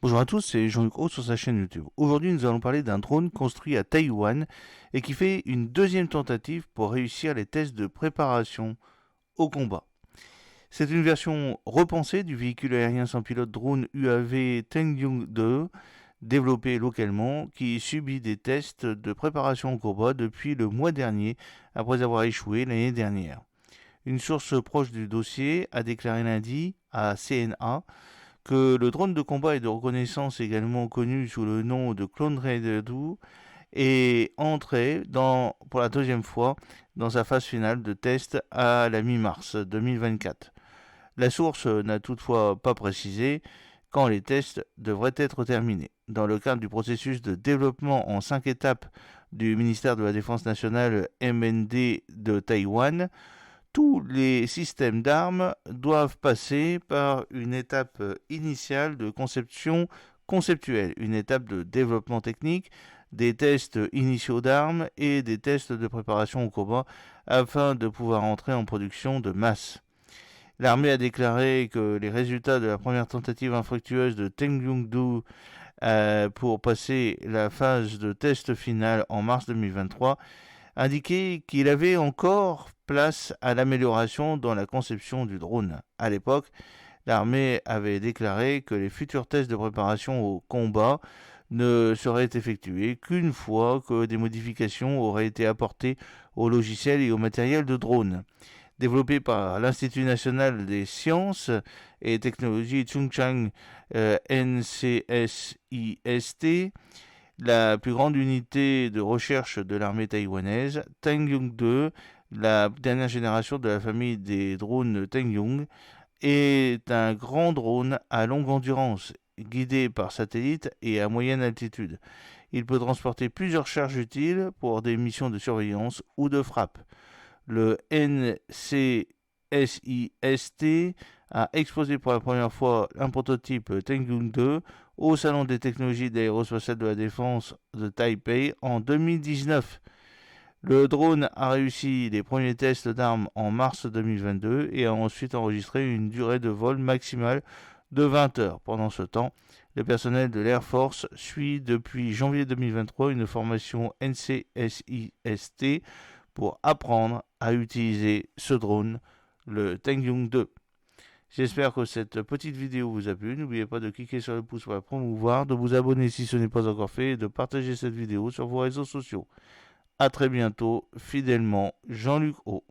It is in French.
Bonjour à tous, c'est Jean-Luc Haut sur sa chaîne YouTube. Aujourd'hui, nous allons parler d'un drone construit à Taïwan et qui fait une deuxième tentative pour réussir les tests de préparation au combat. C'est une version repensée du véhicule aérien sans pilote drone UAV Tengyun 2, développé localement, qui subit des tests de préparation au combat depuis le mois dernier, après avoir échoué l'année dernière. Une source proche du dossier a déclaré lundi à CNA que le drone de combat et de reconnaissance, également connu sous le nom de Clone Raider 2, est entré pour la deuxième fois dans sa phase finale de test à la mi-mars 2024. La source n'a toutefois pas précisé quand les tests devraient être terminés. Dans le cadre du processus de développement en 5 étapes du ministère de la Défense nationale MND de Taïwan, tous les systèmes d'armes doivent passer par une étape initiale de conception conceptuelle, une étape de développement technique, des tests initiaux d'armes et des tests de préparation au combat afin de pouvoir entrer en production de masse. L'armée a déclaré que les résultats de la première tentative infructueuse de Tengyun-do pour passer la phase de test finale en mars 2023 indiquait qu'il avait encore place à l'amélioration dans la conception du drone. À l'époque, l'armée avait déclaré que les futurs tests de préparation au combat ne seraient effectués qu'une fois que des modifications auraient été apportées au logiciel et au matériel de drone. Développé par l'Institut national des sciences et technologies Chungchang NCSIST, la plus grande unité de recherche de l'armée taïwanaise, Tengyun 2, la dernière génération de la famille des drones Tengyun, est un grand drone à longue endurance, guidé par satellite et à moyenne altitude. Il peut transporter plusieurs charges utiles pour des missions de surveillance ou de frappe. Le NCSIST a exposé pour la première fois un prototype Tengyun 2 au Salon des technologies d'aérospatiale de la défense de Taipei en 2019. Le drone a réussi les premiers tests d'armes en mars 2022 et a ensuite enregistré une durée de vol maximale de 20 heures. Pendant ce temps, le personnel de l'Air Force suit depuis janvier 2023 une formation NCSIST pour apprendre à utiliser ce drone, le Tengyun 2. J'espère que cette petite vidéo vous a plu. N'oubliez pas de cliquer sur le pouce pour la promouvoir, de vous abonner si ce n'est pas encore fait et de partager cette vidéo sur vos réseaux sociaux. A très bientôt, fidèlement, Jean-Luc O.